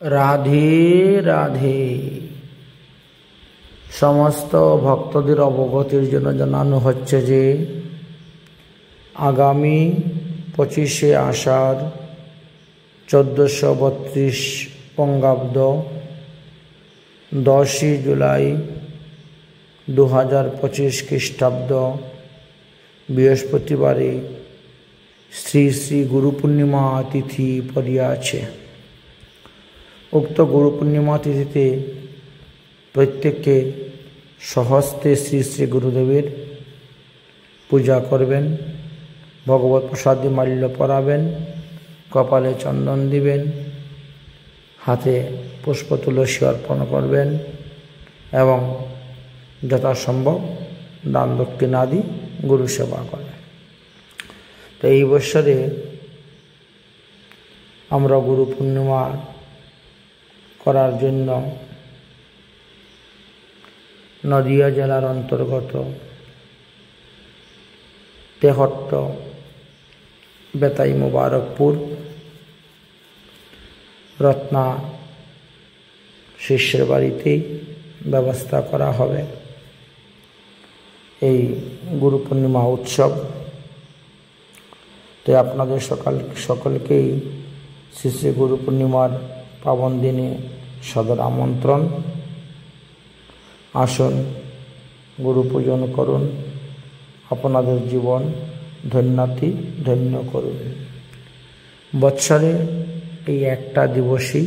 রাধে রাধে। সমস্ত ভক্তদের অবগতির জন্য জানানো হচ্ছে যে আগামী 25শে আষাঢ় 1432 বঙ্গাব্দ 10ই জুলাই 2025 খ্রিস্টাব্দ বৃহস্পতিবারে শ্রী শ্রী গুরু পূর্ণিমা তিথি পড়িয়াছে। উক্ত গুরু পূর্ণিমা তিথিতে প্রত্যেককে স্বহস্তে শ্রী শ্রী গুরুদেবের পূজা করবেন, ভগবত প্রসাদী মাল্য পরাবেন, কপালে চন্দন দিবেন, হাতে পুষ্প তুলসী অর্পণ করবেন এবং যথাসম্ভব দান দক্ষিণাদি গুরু সেবা করবেন। তো এই বৎসরে আমরা গুরু পূর্ণিমা করার জন্য নদিয়া জেলার অন্তর্গত তেহট্ট বেতাই মোবারকপুর রত্না শিষ্যের বাড়িতেই ব্যবস্থা করা হবে এই গুরু পূর্ণিমা উৎসব। তো আপনাদের সকলকেই শ্রী শ্রী গুরু পূর্ণিমার পাবন দিনে সদর আমন্ত্রণ। আসুন, গুরু পূজন করুন, আপনাদের জীবন ধন্য করুন। বৎসরে এই একটা দিবসই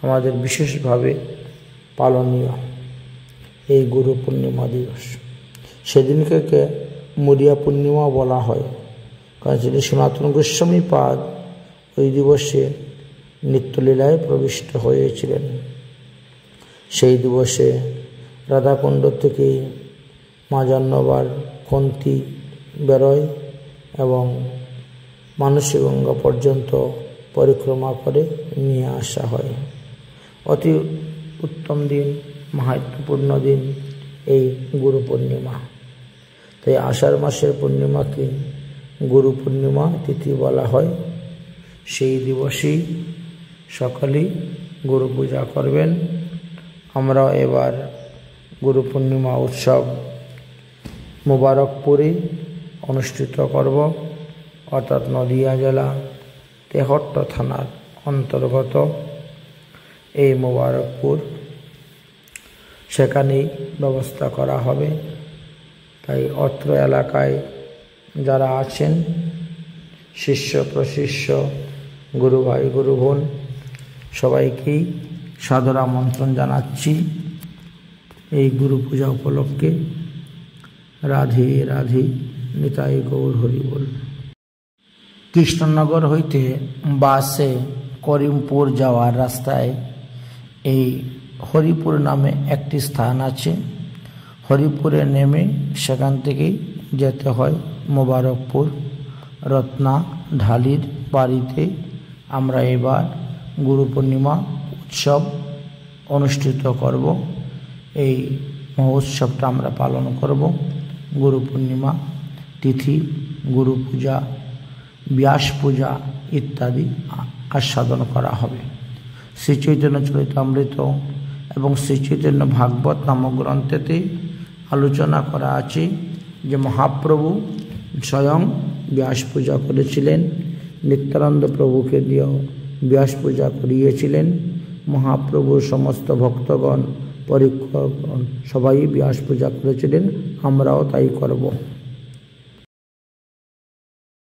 আমাদের বিশেষভাবে পালনীয়, এই গুরু পূর্ণিমা দিবস। সেদিনকে মুরিয়া পূর্ণিমা বলা হয়, কারণ যিনি সনাতন গোস্বামী পাদ ওই দিবসে নিত্যলীলায় প্রবিষ্ট হয়েছিলেন। সেই দিবসে রাধাকুণ্ড থেকে মাজান্নবার খন্তি বেরোয় এবং মানসী গঙ্গা পর্যন্ত পরিক্রমা করে নিয়ে আসা হয়। অতি উত্তম দিন, মাহাত্ম্যপূর্ণ দিন এই গুরু পূর্ণিমা। তাই আষাঢ় মাসের পূর্ণিমাকে গুরু পূর্ণিমা তিথি বলা হয়। সেই দিবসেই সকলেই গুরু পূজা করবেন। আমরা এবার গুরু পূর্ণিমা উৎসব মোবারকপুরে অনুষ্ঠিত করব, অর্থাৎ নদিয়া জেলা তেহট্ট থানার অন্তর্গত এই মোবারকপুর, সেখানেই ব্যবস্থা করা হবে। তাই অত্র এলাকায় যারা আছেন শিষ্য প্রশিষ্য গুরু ভাই গুরু বোন সবাইকেই সাদর আমন্ত্রণ জানাচ্ছি এই গুরু পূজা উপলক্ষে। রাধে রাধে, নিতাই গৌর হরি বল। কৃষ্ণনগর হইতে বাসে করিমপুর যাওয়ার রাস্তায় এই হরিপুর নামে একটি স্থান আছে। হরিপুরে নেমে সেখান থেকেই যেতে হয় মোবারকপুর রত্না ঢালির বাড়িতে। আমরা এবার গুরু পূর্ণিমা উৎসব অনুষ্ঠিত করব। এই মহোৎসবটা আমরা পালন করব। গুরু পূর্ণিমা তিথি, গুরু পূজা, ব্যাস পূজা ইত্যাদি আস্বাদন করা হবে। শ্রী চৈতন্য চরিতামৃত এবং শ্রী চৈতন্য ভাগবত নামক গ্রন্থেতে আলোচনা করা আছে যে মহাপ্রভু স্বয়ং ব্যাস পূজা করেছিলেন, নিত্যানন্দ প্রভুকে দিয়েও ব্যাস পূজা করিয়েছিলেন। মহাপ্রভুর সমস্ত ভক্তগণ পরীক্ষকগণ সবাই ব্যাস পূজা করেছিলেন, আমরাও তাই করব।